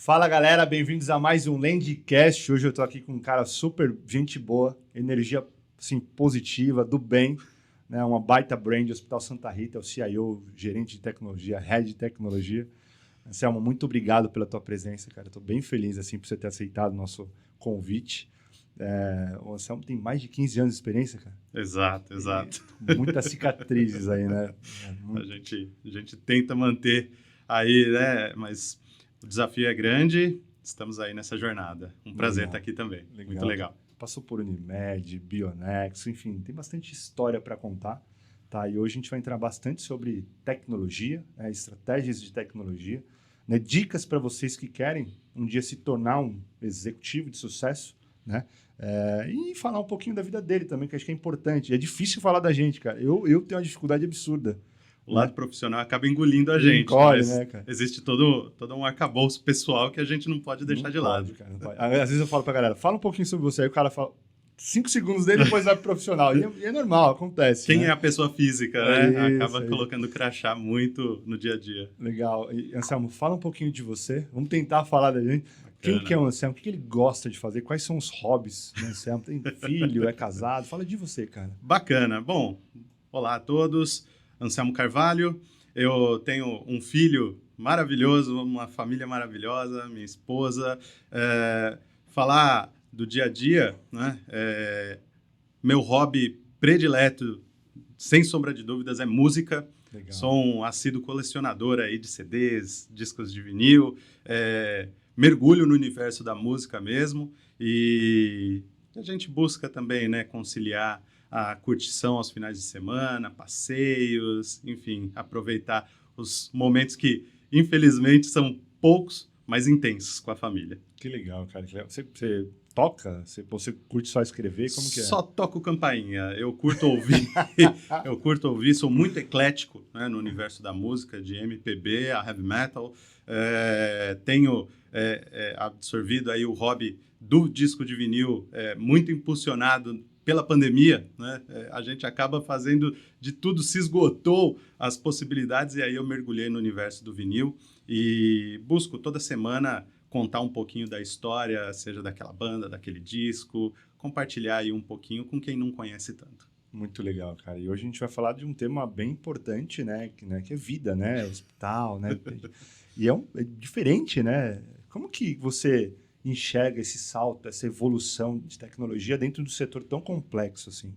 Fala galera, bem-vindos a mais um Landcast. Hoje eu tô aqui com um cara super gente boa, energia assim, positiva, do bem, né? Uma baita brand, Hospital Santa Rita, é o CIO, gerente de tecnologia, head de tecnologia. Anselmo, muito obrigado pela tua presença, cara. Estou bem feliz assim, por você ter aceitado o nosso convite. O Anselmo tem mais de 15 anos de experiência, cara. Exato. Muitas cicatrizes aí, né? A gente tenta manter aí, né? Mas o desafio é grande, estamos aí nessa jornada. Um prazer estar aqui também. Muito legal. Passou por Unimed, Bionexo, enfim, tem bastante história para contar. Tá? E hoje a gente vai entrar bastante sobre tecnologia, estratégias de tecnologia, né? Dicas para vocês que querem um dia se tornar um executivo de sucesso, né? E falar um pouquinho da vida dele também, que acho que é importante. É difícil falar da gente, cara. Eu tenho uma dificuldade absurda. O lado profissional acaba engolindo a gente, encolhe, mas né, cara? Existe todo um arcabouço pessoal que a gente não pode deixar de lado. Cara, não pode. Às vezes eu falo pra galera, fala um pouquinho sobre você, aí o cara fala 5 segundos dele, depois vai pro profissional. E é normal, acontece. Quem né? é a pessoa física, né? Acaba colocando crachá muito no dia a dia. Legal. E, Anselmo, fala um pouquinho de você. Vamos tentar falar da gente. Quem que é o Anselmo? O que ele gosta de fazer? Quais são os hobbies do Anselmo? Tem filho? É casado? Fala de você, cara. Bacana. Bom, olá a todos. Anselmo Carvalho. Eu tenho um filho maravilhoso, uma família maravilhosa, minha esposa. Falar do dia a dia, né? Meu hobby predileto, sem sombra de dúvidas, é música. Legal. Sou um assíduo colecionador aí de CDs, discos de vinil. Mergulho no universo da música mesmo. E a gente busca também, né, conciliar a curtição aos finais de semana, passeios, enfim, aproveitar os momentos que, infelizmente, são poucos, mas intensos com a família. Que legal, cara. Você toca? Você curte só escrever? Como que é? Só toco campainha. Eu curto ouvir. Sou muito eclético, né, no universo da música, de MPB a heavy metal. Tenho absorvido aí o hobby do disco de vinil, muito impulsionado pela pandemia, né? A gente acaba fazendo de tudo, se esgotou as possibilidades, e aí eu mergulhei no universo do vinil e busco toda semana contar um pouquinho da história, seja daquela banda, daquele disco, compartilhar aí um pouquinho com quem não conhece tanto. Muito legal, cara. E hoje a gente vai falar de um tema bem importante, né? Que é vida, né? Hospital, né? E é diferente, né? Como que você enxerga esse salto, essa evolução de tecnologia dentro do setor tão complexo assim,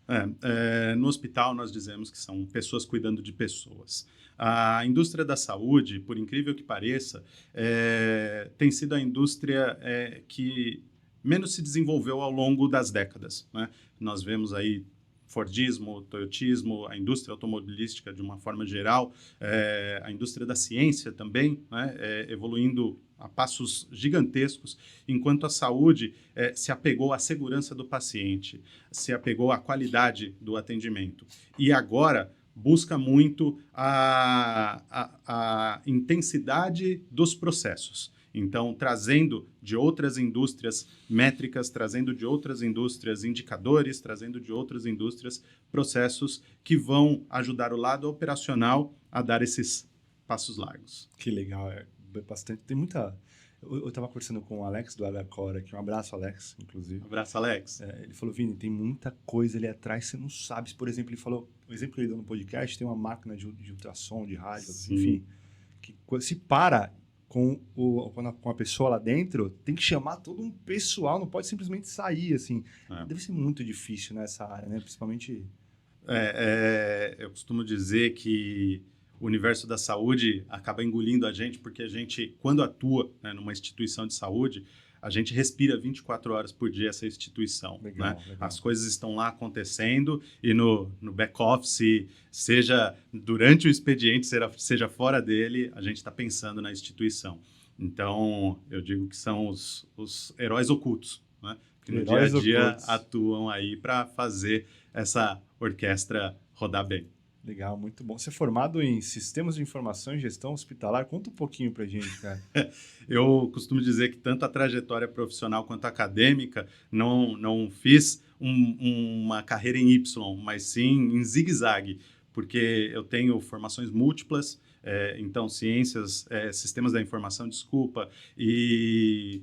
cara? No hospital nós dizemos que são pessoas cuidando de pessoas. A indústria da saúde, por incrível que pareça, tem sido a indústria que menos se desenvolveu ao longo das décadas, né? Nós vemos aí Fordismo, Toyotismo, a indústria automobilística de uma forma geral, a indústria da ciência também, né, evoluindo a passos gigantescos, enquanto a saúde se apegou à segurança do paciente, se apegou à qualidade do atendimento. E agora busca muito a intensidade dos processos. Então, trazendo de outras indústrias métricas, trazendo de outras indústrias indicadores, trazendo de outras indústrias processos que vão ajudar o lado operacional a dar esses passos largos. Que legal, bastante. Tem muita... Eu estava conversando com o Alex do Alacora aqui, um abraço, Alex, inclusive. Um abraço, Alex. Ele falou, Vini, tem muita coisa ali atrás, você não sabe. Por exemplo, ele falou, o exemplo que ele deu no podcast, tem uma máquina de ultrassom, de rádio, Sim. Enfim, que se para com a pessoa lá dentro, tem que chamar todo um pessoal, não pode simplesmente sair, assim. Deve ser muito difícil nessa área, né? Principalmente... Eu costumo dizer que o universo da saúde acaba engolindo a gente, porque a gente, quando atua, né, numa instituição de saúde, a gente respira 24 horas por dia essa instituição. Legal, né? legal. As coisas estão lá acontecendo e no back-office, seja durante o expediente, seja fora dele, a gente está pensando na instituição. Então, eu digo que são os heróis ocultos, né? Que no dia a dia atuam aí para fazer essa orquestra rodar bem. Legal, muito bom. Você é formado em Sistemas de Informação e Gestão Hospitalar? Conta um pouquinho pra gente, cara. Eu costumo dizer que tanto a trajetória profissional quanto a acadêmica não fiz uma carreira em Y, mas sim em zigue-zague, porque eu tenho formações múltiplas, então sistemas da informação, desculpa, e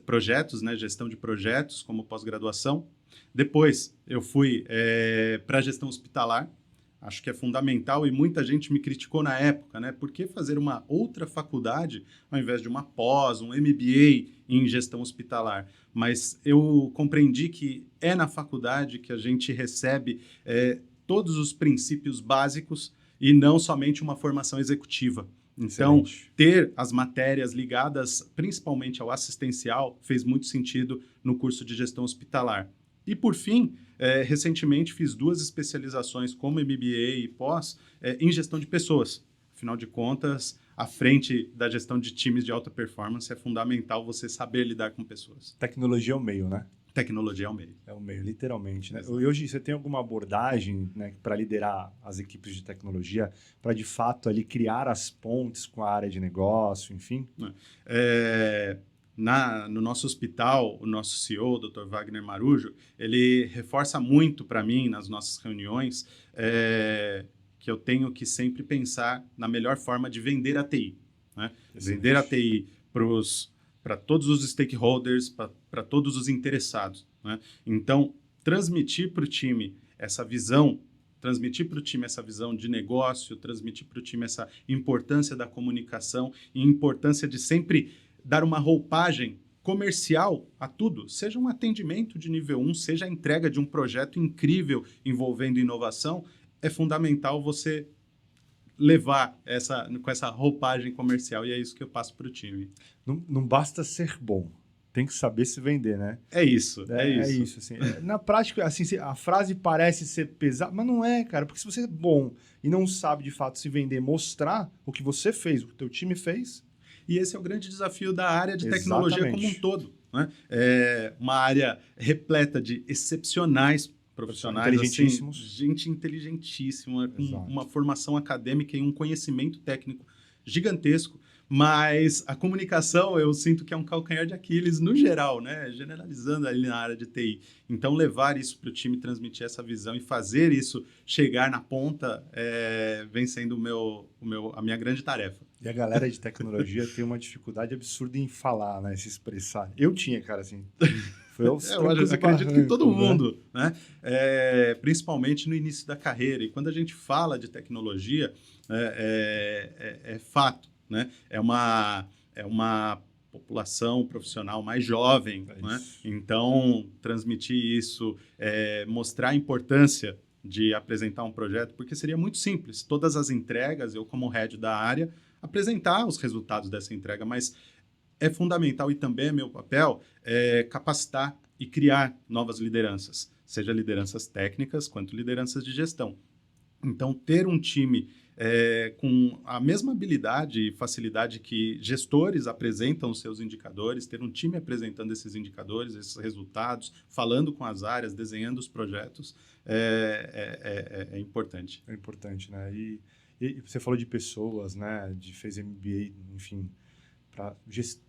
projetos, né, gestão de projetos como pós-graduação. Depois eu fui para a gestão hospitalar. Acho que é fundamental e muita gente me criticou na época, né? Por que fazer uma outra faculdade ao invés de uma pós, um MBA em gestão hospitalar? Mas eu compreendi que é na faculdade que a gente recebe todos os princípios básicos e não somente uma formação executiva. Então, ter as matérias ligadas principalmente ao assistencial fez muito sentido no curso de gestão hospitalar. E, por fim, recentemente fiz 2 especializações como MBA e pós em gestão de pessoas. Afinal de contas, à frente da gestão de times de alta performance é fundamental você saber lidar com pessoas. Tecnologia é o meio, né? Tecnologia é o meio. É o meio, literalmente. Né? E hoje você tem alguma abordagem, né, para liderar as equipes de tecnologia, para de fato ali criar as pontes com a área de negócio, enfim? No nosso hospital, o nosso CEO, o Dr. Wagner Marujo, ele reforça muito para mim nas nossas reuniões que eu tenho que sempre pensar na melhor forma de vender a TI. Né? Vender a TI para todos os stakeholders, para todos os interessados. Né? Então, transmitir para o time essa visão de negócio, transmitir para o time essa importância da comunicação e importância de sempre dar uma roupagem comercial a tudo, seja um atendimento de nível 1, seja a entrega de um projeto incrível envolvendo inovação, é fundamental você levar com essa roupagem comercial, e é isso que eu passo para o time. Não basta ser bom, tem que saber se vender, né? É isso. Assim. Na prática, assim, a frase parece ser pesada, mas não é, cara, porque se você é bom e não sabe de fato se vender, mostrar o que você fez, o que o teu time fez. E esse é o grande desafio da área de tecnologia como um todo. Né? Uma área repleta de excepcionais profissionais, inteligentíssimos. Assim, gente inteligentíssima, com uma formação acadêmica e um conhecimento técnico gigantesco, mas a comunicação eu sinto que é um calcanhar de Aquiles no geral, né? Generalizando ali na área de TI. Então, levar isso para o time, transmitir essa visão e fazer isso chegar na ponta vem sendo a minha grande tarefa. E a galera de tecnologia tem uma dificuldade absurda em falar, né? Se expressar. Eu tinha, cara, assim... Eu acredito que todo mundo, né? Principalmente no início da carreira. E quando a gente fala de tecnologia, é fato, né? É uma população profissional mais jovem, né? Então, transmitir isso, mostrar a importância de apresentar um projeto, porque seria muito simples. Todas as entregas, eu como head da área, apresentar os resultados dessa entrega, mas é fundamental e também é meu papel capacitar e criar novas lideranças, seja lideranças técnicas quanto lideranças de gestão. Então, ter um time com a mesma habilidade e facilidade que gestores apresentam os seus indicadores, ter um time apresentando esses indicadores, esses resultados, falando com as áreas, desenhando os projetos, é importante. É importante, né? E você falou de pessoas, né? Fez MBA, enfim... para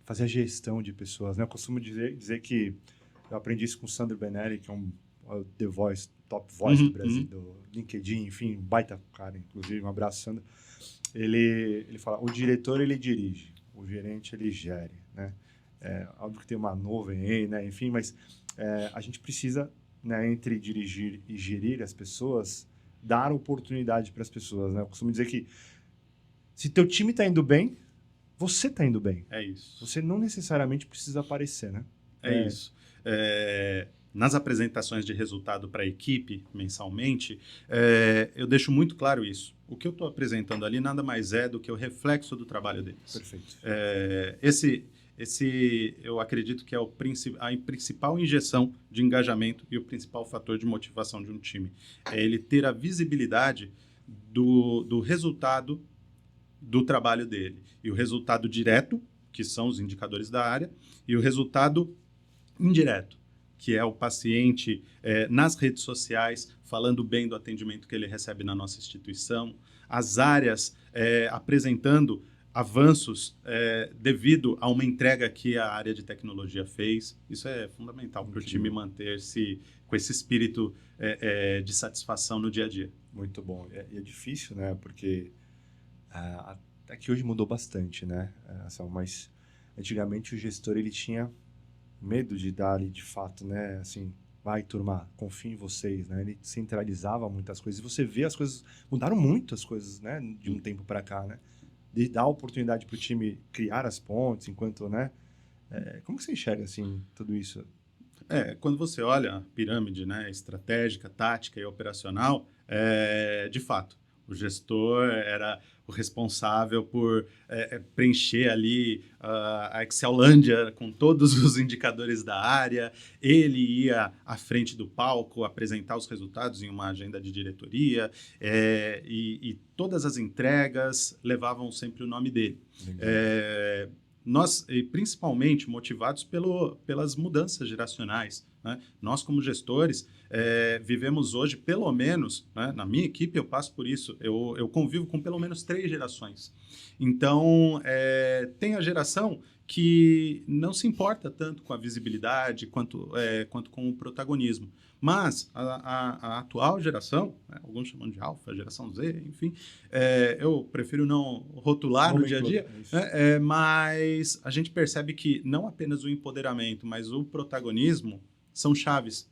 fazer a gestão de pessoas, né? Eu costumo dizer que eu aprendi isso com o Sandro Benelli, que é um The Voice, top voice do Brasil, do LinkedIn, enfim, baita cara, inclusive, um abraço, Sandro. Ele fala, o diretor, ele dirige, o gerente, ele gere, né? Óbvio que tem uma nuvem aí, né? Enfim, mas a gente precisa, né, entre dirigir e gerir as pessoas, dar oportunidade para as pessoas, né? Eu costumo dizer que se teu time está indo bem, você está indo bem. É isso. Você não necessariamente precisa aparecer, né? É isso. Nas apresentações de resultado para a equipe, mensalmente, eu deixo muito claro isso. O que eu estou apresentando ali nada mais é do que o reflexo do trabalho deles. Perfeito. Eu acredito que é a principal injeção de engajamento e o principal fator de motivação de um time. É ele ter a visibilidade do resultado do trabalho dele. E o resultado direto, que são os indicadores da área, e o resultado indireto, que é o paciente nas redes sociais, falando bem do atendimento que ele recebe na nossa instituição, as áreas apresentando avanços devido a uma entrega que a área de tecnologia fez. Isso é fundamental para o time manter-se com esse espírito de satisfação no dia a dia. Muito bom. E é difícil, né? Porque É que hoje mudou bastante, né? Mas antigamente o gestor ele tinha medo de dar ali, de fato, né? Assim, vai, turma, confio em vocês, né? Ele centralizava muitas coisas. E você vê as coisas... Mudaram muito as coisas, né? De um tempo para cá, né? De dar oportunidade para o time criar as pontes, enquanto, né? Como que você enxerga, assim, tudo isso? Quando você olha a pirâmide, né, estratégica, tática e operacional, de fato, o gestor era o responsável por preencher ali a Excellândia com todos os indicadores da área, ele ia à frente do palco apresentar os resultados em uma agenda de diretoria, e todas as entregas levavam sempre o nome dele. Nós, principalmente motivados pelas mudanças geracionais, né? Nós, como gestores, vivemos hoje, pelo menos, né? Na minha equipe eu passo por isso, eu convivo com pelo menos 3 gerações. Então, tem a geração que não se importa tanto com a visibilidade quanto com o protagonismo. Mas a atual geração, né, alguns chamam de alfa, geração Z, enfim, eu prefiro não rotular no dia a dia, mas a gente percebe que não apenas o empoderamento, mas o protagonismo são chaves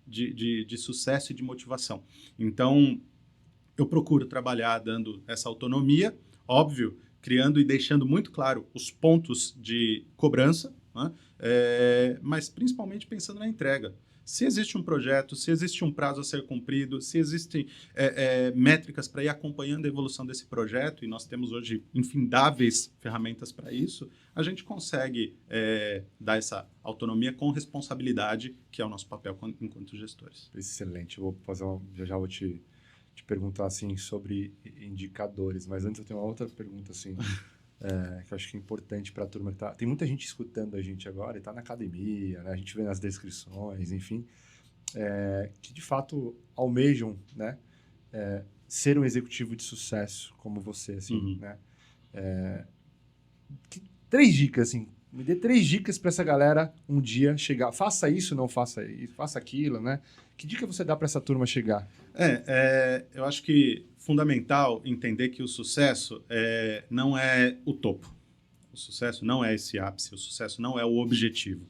de sucesso e de motivação. Então, eu procuro trabalhar dando essa autonomia, óbvio, criando e deixando muito claro os pontos de cobrança, né? Mas principalmente pensando na entrega. Se existe um projeto, se existe um prazo a ser cumprido, se existem métricas para ir acompanhando a evolução desse projeto, e nós temos hoje infindáveis ferramentas para isso, a gente consegue dar essa autonomia com responsabilidade, que é o nosso papel enquanto gestores. Excelente. Eu vou fazer já vou te perguntar assim sobre indicadores, mas antes eu tenho uma outra pergunta assim, que eu acho que é importante para a turma que tem muita gente escutando a gente agora e está na academia, né? A gente vê nas descrições, enfim, que de fato almejam, né, ser um executivo de sucesso como você, assim, né? 3 dicas, assim, me dê 3 dicas para essa galera um dia chegar. Faça isso, não faça isso, faça aquilo, né? Que dica você dá para essa turma chegar? Eu acho que fundamental entender que o sucesso não é o topo. O sucesso não é esse ápice, o sucesso não é o objetivo.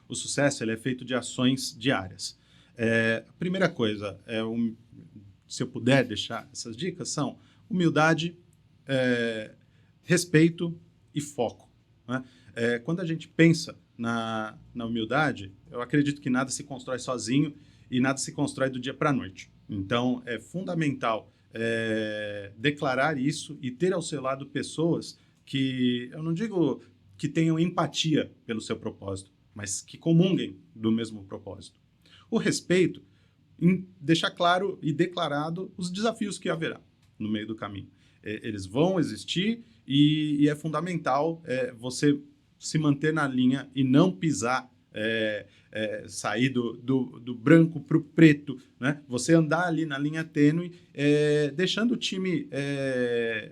O sucesso ele é feito de ações diárias. A primeira coisa, se eu puder deixar essas dicas, são humildade, respeito e foco, né? Quando a gente pensa na humildade, eu acredito que nada se constrói sozinho e nada se constrói do dia para a noite. Então, é fundamental declarar isso e ter ao seu lado pessoas que, eu não digo que tenham empatia pelo seu propósito, mas que comunguem do mesmo propósito. O respeito, em deixar claro e declarado os desafios que haverá no meio do caminho. Eles vão existir e é fundamental você se manter na linha e não pisar, sair do branco para o preto, né? Você andar ali na linha tênue, deixando o time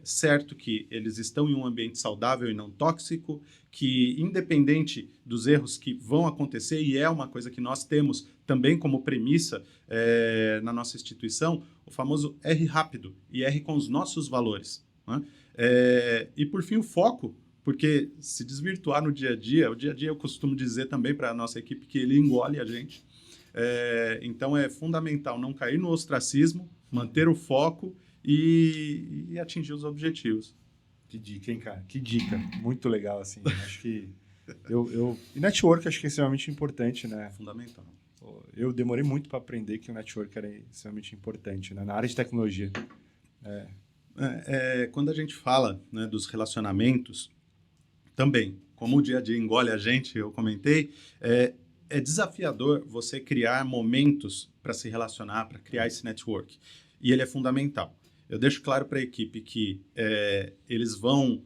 certo que eles estão em um ambiente saudável e não tóxico, que independente dos erros que vão acontecer, e é uma coisa que nós temos também como premissa na nossa instituição, o famoso R rápido e R com os nossos valores, né? E por fim o foco, porque se desvirtuar no dia a dia eu costumo dizer também para a nossa equipe que ele engole a gente. Então é fundamental não cair no ostracismo, manter o foco e atingir os objetivos. Que dica, hein, cara? Que dica. Muito legal, assim. Acho que E network acho que é extremamente importante, né? Fundamental. Eu demorei muito para aprender que o network era extremamente importante, né? Na área de tecnologia. Quando a gente fala, né, dos relacionamentos, também, como o dia a dia engole a gente, eu comentei, é desafiador você criar momentos para se relacionar, para criar esse network. E ele é fundamental. Eu deixo claro para a equipe que eles vão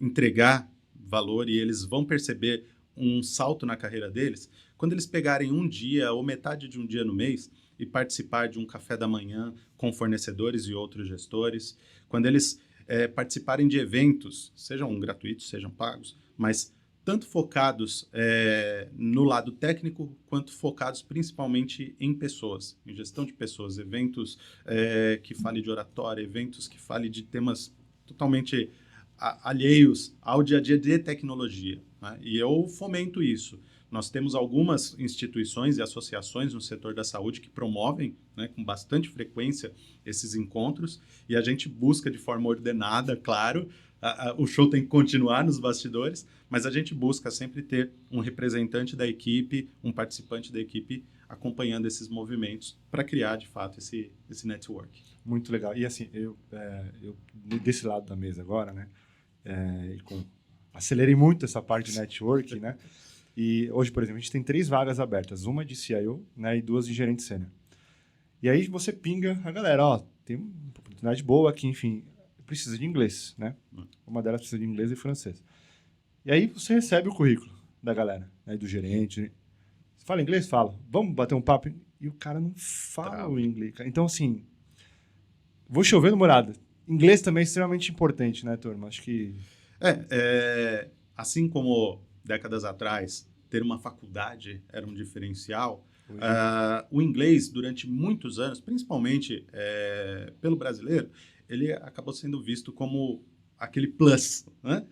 entregar valor e eles vão perceber um salto na carreira deles quando eles pegarem um dia ou metade de um dia no mês e participar de um café da manhã com fornecedores e outros gestores, quando eles participarem de eventos, sejam gratuitos, sejam pagos, mas tanto focados no lado técnico, quanto focados principalmente em pessoas, em gestão de pessoas, eventos que falem de oratória, eventos que falem de temas totalmente alheios ao dia a dia de tecnologia, né? E eu fomento isso. Nós temos algumas instituições e associações no setor da saúde que promovem, né, com bastante frequência esses encontros, e a gente busca de forma ordenada, claro, o show tem que continuar nos bastidores, mas a gente busca sempre ter um representante da equipe, um participante da equipe acompanhando esses movimentos para criar, de fato, esse network. Muito legal. E assim, eu desse lado da mesa agora, né? Acelerei muito essa parte de network, né? E hoje, por exemplo, a gente tem 3 vagas abertas. Uma de CIO, né? E 2 de gerente sênior. E aí você pinga a galera, ó, tem uma oportunidade boa aqui, enfim, precisa de inglês, né? Uma delas precisa de inglês e francês. E aí você recebe o currículo da galera, né? Do gerente. Você fala inglês? Fala. Vamos bater um papo? E o cara não fala o inglês. Então, assim, vou chover no molhado. Inglês também é extremamente importante, né, turma? Acho que... Assim como décadas atrás, ter uma faculdade era um diferencial, o inglês, durante muitos anos, principalmente pelo brasileiro, ele acabou sendo visto como aquele plus, né?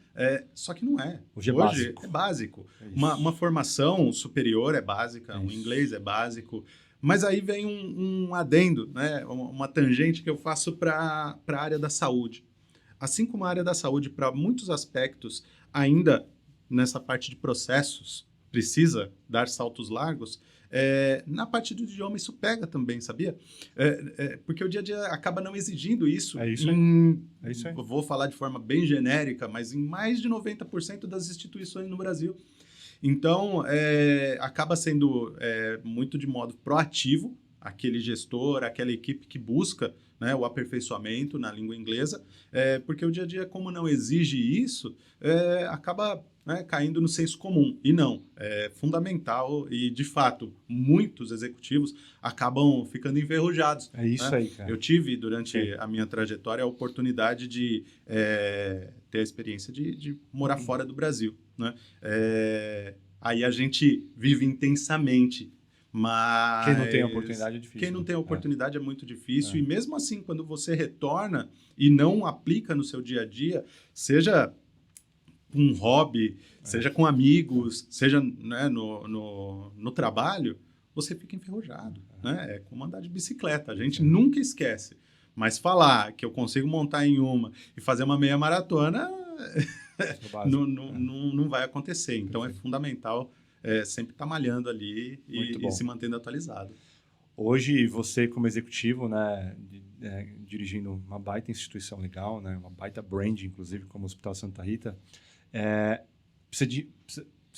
Só que não é. Hoje é básico. Uma formação superior é básica, um inglês é básico, mas aí vem um adendo, né? Uma tangente que eu faço para a área da saúde. Assim como a área da saúde, para muitos aspectos, ainda nessa parte de processos, precisa dar saltos largos, na parte do idioma isso pega também, sabia? Porque o dia a dia acaba não exigindo isso. É isso aí. Eu vou falar de forma bem genérica, mas em mais de 90% das instituições no Brasil. Então, acaba sendo muito de modo proativo, aquele gestor, aquela equipe que busca, né, o aperfeiçoamento na língua inglesa, porque o dia a dia, como não exige isso, acaba, né, caindo no senso comum. E não, é fundamental e, de fato, muitos executivos acabam ficando enferrujados. É isso, né? aí, cara. Eu tive, durante a minha trajetória, a oportunidade de ter a experiência de morar fora do Brasil. Né? Aí a gente vive intensamente. Mas quem não tem a oportunidade é difícil. Quem não tem a oportunidade é muito difícil. E mesmo assim, quando você retorna e não aplica no seu dia a dia, seja com um hobby, seja com amigos, seja, né, no trabalho, você fica enferrujado. Né? É como andar de bicicleta. A gente nunca esquece. Mas falar que eu consigo montar em uma e fazer uma meia maratona não vai acontecer. Então, é fundamental sempre estar malhando ali e se mantendo atualizado. Hoje, você como executivo, né, dirigindo uma baita instituição legal, né, uma baita brand, inclusive, como o Hospital Santa Rita, precisa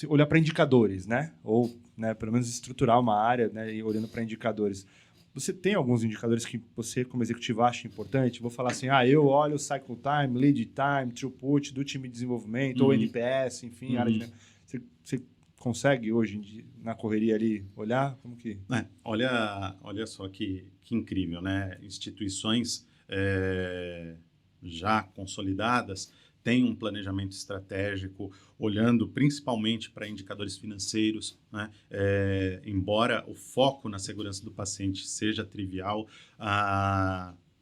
olhar para indicadores, né? Ou, né, pelo menos estruturar uma área, né, e olhando para indicadores. Você tem alguns indicadores que você, como executivo, acha importante? Vou falar assim, eu olho o cycle time, lead time, throughput do time de desenvolvimento, ou NPS, enfim, área de... Você consegue hoje, na correria ali, olhar? Como que... Olha só que incrível, né? Instituições já consolidadas têm um planejamento estratégico, olhando principalmente para indicadores financeiros, né? Embora o foco na segurança do paciente seja trivial,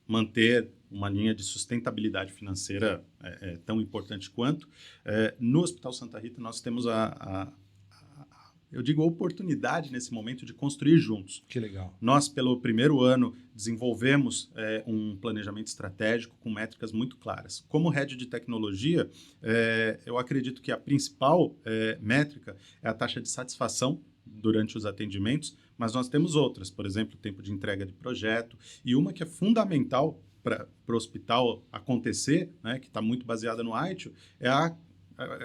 manter uma linha de sustentabilidade financeira é tão importante quanto. No Hospital Santa Rita, nós temos eu digo, a oportunidade nesse momento de construir juntos. Que legal. Nós, pelo primeiro ano, desenvolvemos um planejamento estratégico com métricas muito claras. Como head de tecnologia, eu acredito que a principal métrica é a taxa de satisfação durante os atendimentos, mas nós temos outras, por exemplo, o tempo de entrega de projeto, e uma que é fundamental para o hospital acontecer, né, que está muito baseada no ITIL,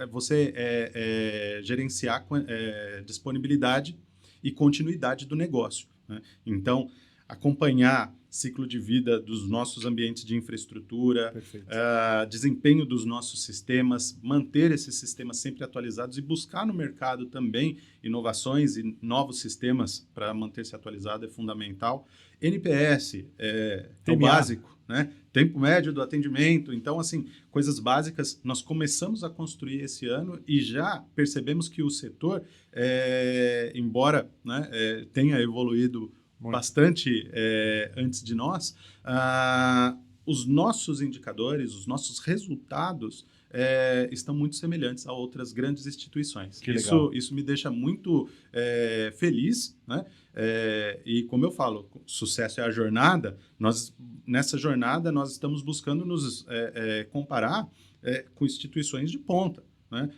você gerenciar disponibilidade e continuidade do negócio. Né? Então, acompanhar ciclo de vida dos nossos ambientes de infraestrutura, desempenho dos nossos sistemas, manter esses sistemas sempre atualizados e buscar no mercado também inovações e novos sistemas para manter-se atualizado é fundamental. NPS é o básico. né? Tempo médio do atendimento. Então, assim, coisas básicas nós começamos a construir esse ano e já percebemos que o setor, embora, né, tenha evoluído bastante antes de nós, os nossos indicadores, os nossos resultados estão muito semelhantes a outras grandes instituições. Isso me deixa muito feliz, né? E como eu falo, sucesso é a jornada. Nessa jornada, nós estamos buscando nos comparar com instituições de ponta. Né?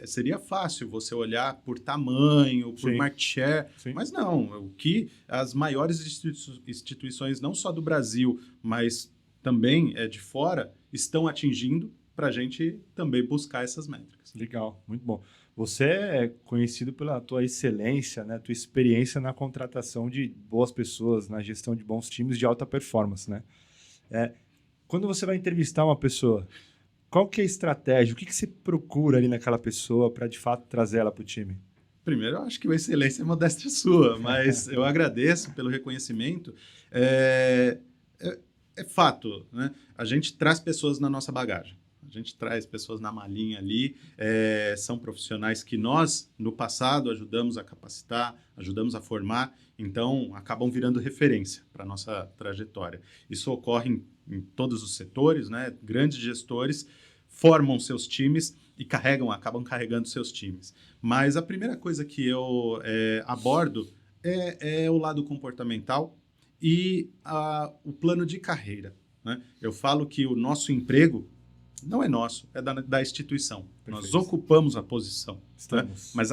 Seria fácil você olhar por tamanho, por market share, mas não. O que as maiores instituições, não só do Brasil, mas também de fora, estão atingindo para a gente também buscar essas métricas. Legal, muito bom. Você é conhecido pela tua excelência, né? Tua experiência na contratação de boas pessoas, na gestão de bons times de alta performance, né? Quando você vai entrevistar uma pessoa, qual que é a estratégia? O que você procura ali naquela pessoa para, de fato, trazer ela para o time? Primeiro, eu acho que a excelência é modéstia sua, mas eu agradeço pelo reconhecimento. É fato, né? A gente traz pessoas na nossa bagagem. A gente traz pessoas na malinha ali, são profissionais que nós, no passado, ajudamos a capacitar, ajudamos a formar, então acabam virando referência para a nossa trajetória. Isso ocorre em todos os setores, né? Grandes gestores formam seus times e acabam carregando seus times. Mas a primeira coisa que eu abordo é o lado comportamental e o plano de carreira. Né? Eu falo que o nosso emprego não é nosso, é da instituição. Perfeito. Nós ocupamos a posição. Estamos. Né? Mas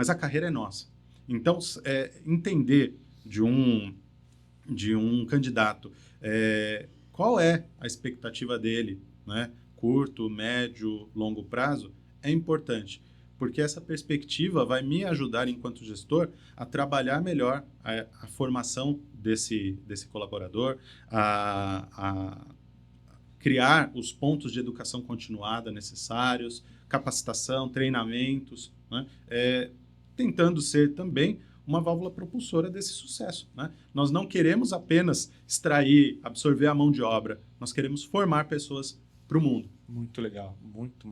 a carreira é nossa. Então, entender de um candidato qual é a expectativa dele, né? Curto, médio, longo prazo, é importante. Porque essa perspectiva vai me ajudar, enquanto gestor, a trabalhar melhor a formação desse colaborador, a criar os pontos de educação continuada necessários, capacitação, treinamentos, né? Tentando ser também uma válvula propulsora desse sucesso. Né? Nós não queremos apenas extrair, absorver a mão de obra, nós queremos formar pessoas para o mundo. Muito legal, muito.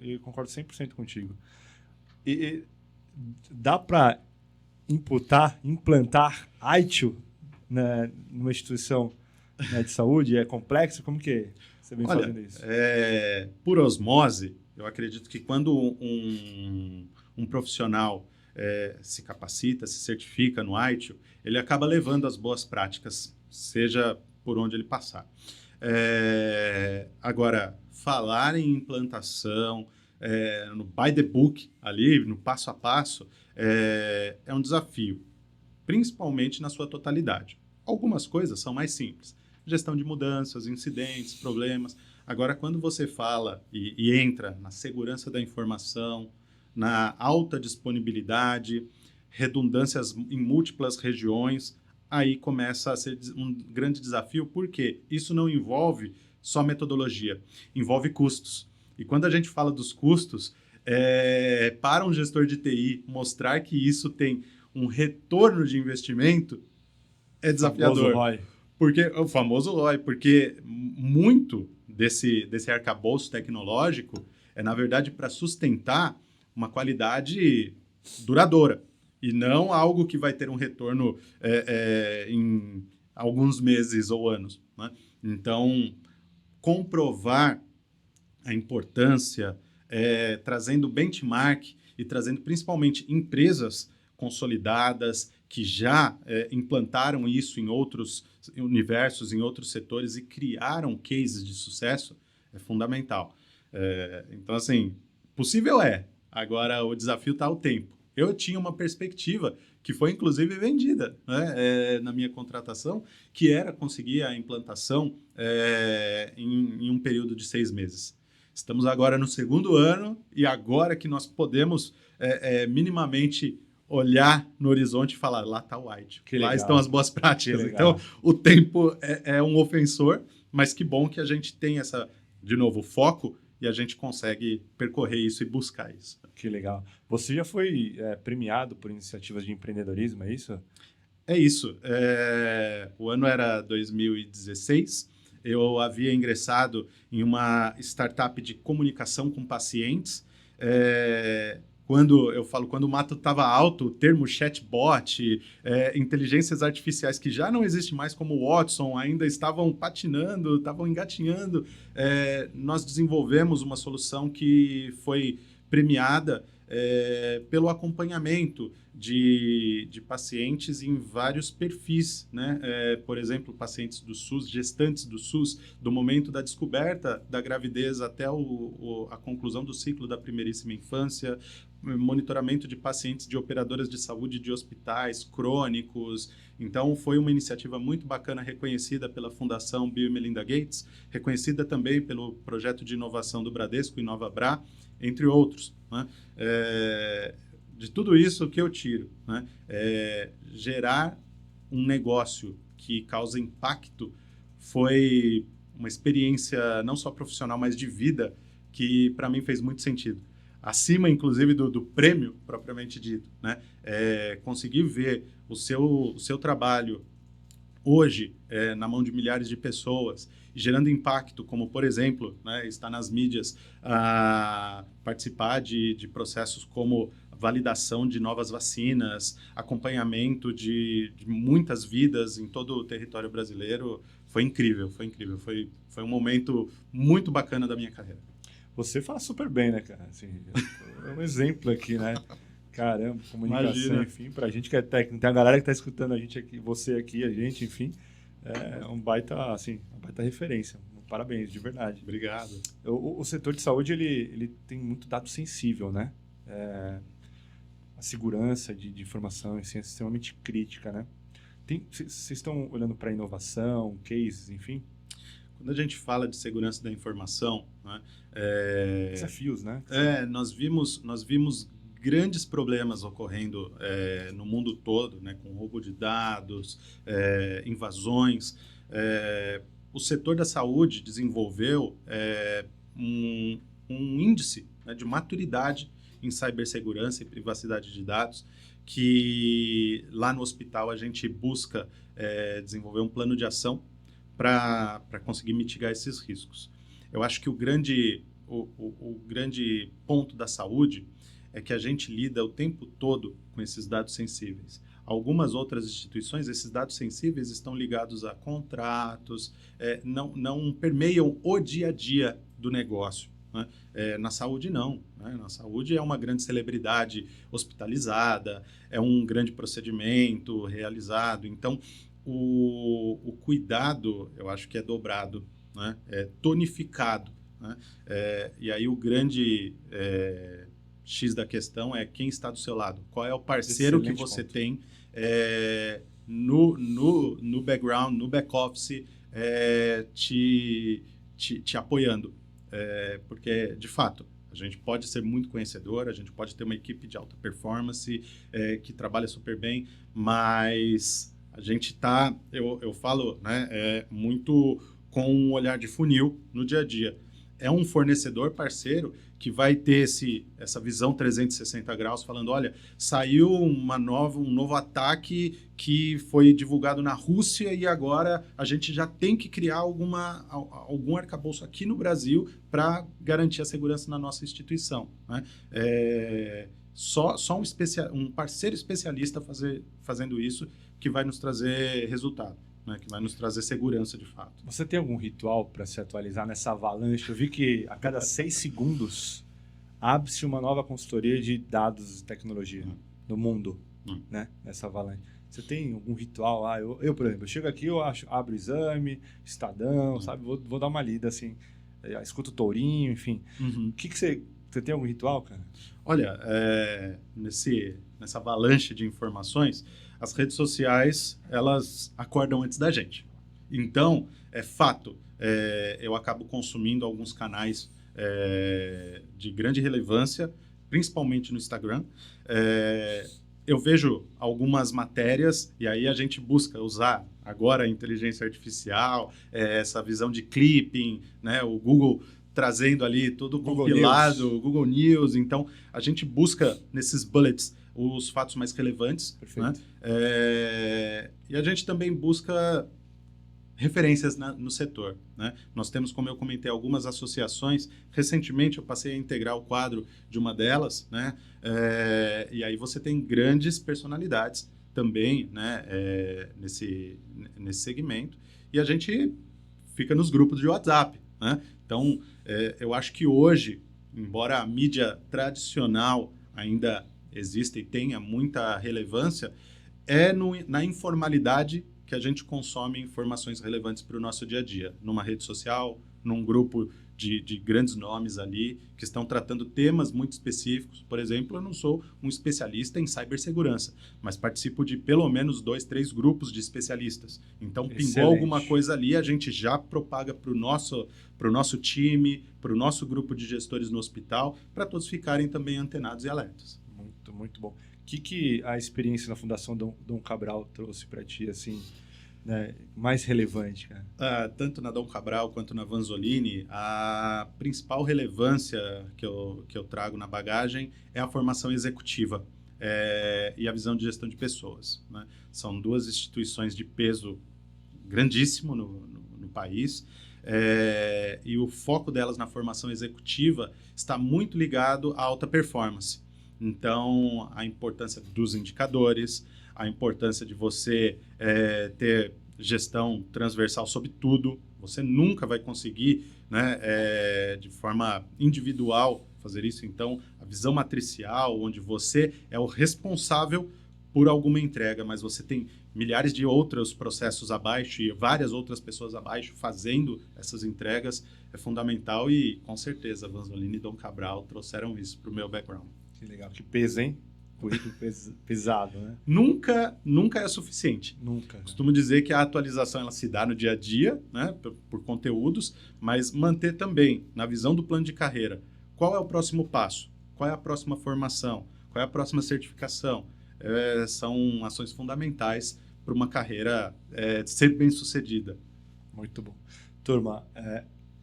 Eu concordo 100% contigo. E dá para implantar ITIL numa instituição, né, de saúde? É complexo? Como que você vem fazendo isso? Por osmose, eu acredito que quando um profissional se capacita, se certifica no ITIL, ele acaba levando as boas práticas, seja por onde ele passar. Agora, falar em implantação, no by the book, ali, no passo a passo, é um desafio, principalmente na sua totalidade. Algumas coisas são mais simples. Gestão de mudanças, incidentes, problemas. Agora, quando você fala e entra na segurança da informação, na alta disponibilidade, redundâncias em múltiplas regiões, aí começa a ser um grande desafio, porque isso não envolve só metodologia, envolve custos. E quando a gente fala dos custos, para um gestor de TI mostrar que isso tem um retorno de investimento é desafiador. O famoso ROI, porque muito desse arcabouço tecnológico é, na verdade, para sustentar uma qualidade duradoura e não algo que vai ter um retorno em alguns meses ou anos. Né? Então, comprovar a importância, trazendo benchmark e trazendo principalmente empresas consolidadas que já implantaram isso em outros universos, em outros setores e criaram cases de sucesso, é fundamental. Então, assim, possível agora o desafio está ao tempo. Eu tinha uma perspectiva que foi, inclusive, vendida, né, na minha contratação, que era conseguir a implantação em um período de 6 meses. Estamos agora no segundo ano e agora que nós podemos minimamente olhar no horizonte e falar, lá está o ITIL, lá estão as boas práticas. Então, o tempo é um ofensor, mas que bom que a gente tem de novo, foco e a gente consegue percorrer isso e buscar isso. Que legal. Você já foi premiado por iniciativas de empreendedorismo, é isso? É isso. O ano era 2016. Eu havia ingressado em uma startup de comunicação com pacientes. Quando o mato estava alto, o termo chatbot, inteligências artificiais que já não existe mais como o Watson, ainda estavam patinando, estavam engatinhando, nós desenvolvemos uma solução que foi premiada pelo acompanhamento de pacientes em vários perfis, né? Por exemplo, pacientes do SUS, gestantes do SUS, do momento da descoberta da gravidez até a conclusão do ciclo da primeiríssima infância, monitoramento de pacientes de operadoras de saúde de hospitais crônicos. Então, foi uma iniciativa muito bacana, reconhecida pela Fundação Bill e Melinda Gates, reconhecida também pelo projeto de inovação do Bradesco, InovaBra, entre outros, né? De tudo isso, o que eu tiro, né? Gerar um negócio que causa impacto foi uma experiência não só profissional, mas de vida, que para mim fez muito sentido. Acima, inclusive, do prêmio propriamente dito, né? Conseguir ver o seu trabalho hoje na mão de milhares de pessoas, gerando impacto, como, por exemplo, né, está nas mídias, participar de processos como validação de novas vacinas, acompanhamento de muitas vidas em todo o território brasileiro, foi incrível, foi incrível. Foi um momento muito bacana da minha carreira. Você fala super bem, né, cara? Assim, é um exemplo aqui, né? Caramba, comunicação, Imagina. Enfim, pra gente que é técnico, tem a galera que tá escutando a gente aqui, você aqui, a gente, enfim, uma baita referência. Parabéns, de verdade. Obrigado. O setor de saúde, ele tem muito dado sensível, né? A segurança de informação assim, é extremamente crítica, né? Vocês estão olhando para inovação, cases, enfim? Quando a gente fala de segurança da informação, né, desafios, né? Nós vimos grandes problemas ocorrendo no mundo todo, né, com roubo de dados, invasões. O setor da saúde desenvolveu um índice, né, de maturidade em cibersegurança e privacidade de dados, que lá no hospital a gente busca desenvolver um plano de ação para conseguir mitigar esses riscos. Eu acho que o grande ponto da saúde é que a gente lida o tempo todo com esses dados sensíveis. Algumas outras instituições, esses dados sensíveis estão ligados a contratos, não permeiam o dia a dia do negócio, né? Na saúde, não, né? Na saúde é uma grande celebridade hospitalizada, é um grande procedimento realizado. Então, o cuidado, eu acho que é dobrado, né? É tonificado, né? E aí o grande X da questão é quem está do seu lado. Qual é o parceiro que você tem no background, no back-office, te apoiando. Porque, de fato, a gente pode ser muito conhecedor, a gente pode ter uma equipe de alta performance que trabalha super bem, mas a gente está, eu falo, né, muito com um olhar de funil no dia a dia. É um fornecedor parceiro que vai ter essa visão 360 graus, falando, olha, saiu um novo ataque que foi divulgado na Rússia e agora a gente já tem que criar algum arcabouço aqui no Brasil para garantir a segurança na nossa instituição, né? Só um parceiro especialista fazendo isso que vai nos trazer resultado, né, que vai nos trazer segurança de fato. Você tem algum ritual para se atualizar nessa avalanche? Eu vi que a cada 6 segundos abre-se uma nova consultoria de dados e tecnologia no mundo, né, nessa avalanche. Você tem algum ritual lá? Eu, por exemplo, eu chego aqui, abro o exame, Estadão, sabe? Vou dar uma lida, assim, escuto o Tourinho, enfim. O que você tem algum ritual, cara? Olha, nessa avalanche de informações, as redes sociais, elas acordam antes da gente. Então, é fato, eu acabo consumindo alguns canais de grande relevância, principalmente no Instagram. Eu vejo algumas matérias e aí a gente busca usar agora a inteligência artificial, essa visão de clipping, né? O Google trazendo ali tudo Google compilado, News. Google News. Então, a gente busca nesses bullets os fatos mais relevantes. Perfeito. Né? E a gente também busca referências no setor. Né? Nós temos, como eu comentei, algumas associações. Recentemente, eu passei a integrar o quadro de uma delas. Né? E aí você tem grandes personalidades também, né? Nesse segmento. E a gente fica nos grupos de WhatsApp. Né? Então, eu acho que hoje, embora a mídia tradicional ainda exista e tenha muita relevância, na informalidade que a gente consome informações relevantes para o nosso dia a dia. Numa rede social, num grupo de grandes nomes ali, que estão tratando temas muito específicos. Por exemplo, eu não sou um especialista em cibersegurança, mas participo de pelo menos 2, 3 grupos de especialistas. Então, pingou alguma coisa ali, a gente já propaga para o nosso time, para o nosso grupo de gestores no hospital, para todos ficarem também antenados e alertas. Muito, muito bom. O que a experiência na Fundação Dom Cabral trouxe para ti, assim, né, mais relevante, cara? Tanto na Dom Cabral quanto na Vanzolini, a principal relevância que eu trago na bagagem é a formação executiva e a visão de gestão de pessoas. Né? São 2 instituições de peso grandíssimo no país, e o foco delas na formação executiva está muito ligado à alta performance. Então, a importância dos indicadores, a importância de você ter gestão transversal sobre tudo. Você nunca vai conseguir, né, de forma individual fazer isso. Então, a visão matricial, onde você é o responsável por alguma entrega, mas você tem milhares de outros processos abaixo e várias outras pessoas abaixo fazendo essas entregas, é fundamental e, com certeza, Vanzolini e Dom Cabral trouxeram isso para o meu background. Que legal, que peso, hein? Currículo pesado, né? Nunca é suficiente. Nunca. Costumo dizer que a atualização ela se dá no dia a dia, né, por conteúdos, mas manter também, na visão do plano de carreira, qual é o próximo passo, qual é a próxima formação, qual é a próxima certificação. São ações fundamentais para uma carreira ser bem-sucedida. Muito bom. Turma,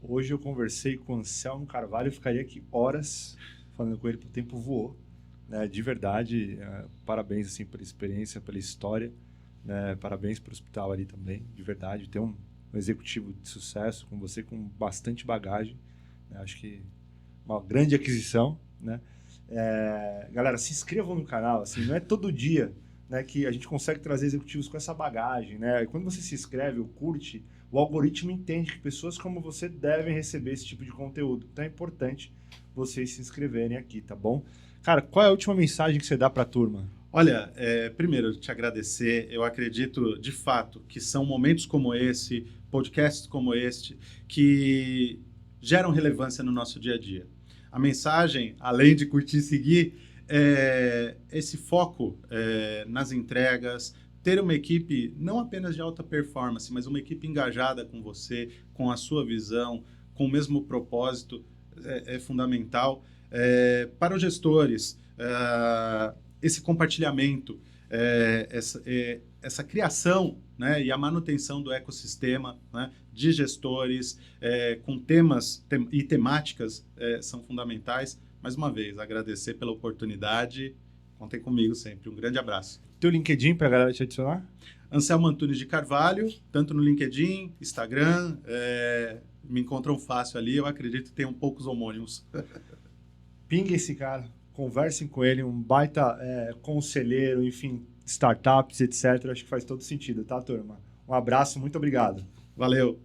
hoje eu conversei com o Anselmo Carvalho, eu ficaria aqui horas falando com ele, o tempo voou. Né, de verdade, parabéns assim, pela experiência, pela história, né, parabéns para o hospital ali também, de verdade, ter um executivo de sucesso com você, com bastante bagagem, né, acho que uma grande aquisição, né? Galera, se inscrevam no canal, assim, não é todo dia, né, que a gente consegue trazer executivos com essa bagagem, né? E quando você se inscreve ou curte, o algoritmo entende que pessoas como você devem receber esse tipo de conteúdo, então é importante vocês se inscreverem aqui, tá bom? Cara, qual é a última mensagem que você dá para a turma? Olha, primeiro, te agradecer. Eu acredito, de fato, que são momentos como esse, podcasts como este, que geram relevância no nosso dia a dia. A mensagem, além de curtir e seguir, é esse foco nas entregas, ter uma equipe não apenas de alta performance, mas uma equipe engajada com você, com a sua visão, com o mesmo propósito, é fundamental. Para os gestores, esse compartilhamento, essa criação, né, e a manutenção do ecossistema, né, de gestores com temas e temáticas são fundamentais. Mais uma vez, agradecer pela oportunidade. Contem comigo sempre. Um grande abraço. Teu LinkedIn para a galera te adicionar? Anselmo Antunes de Carvalho, tanto no LinkedIn, Instagram, me encontram fácil ali. Eu acredito que tem poucos homônimos. Pingue esse cara, conversem com ele, um baita conselheiro, enfim, startups, etc. Acho que faz todo sentido, tá, turma? Um abraço, muito obrigado. Valeu!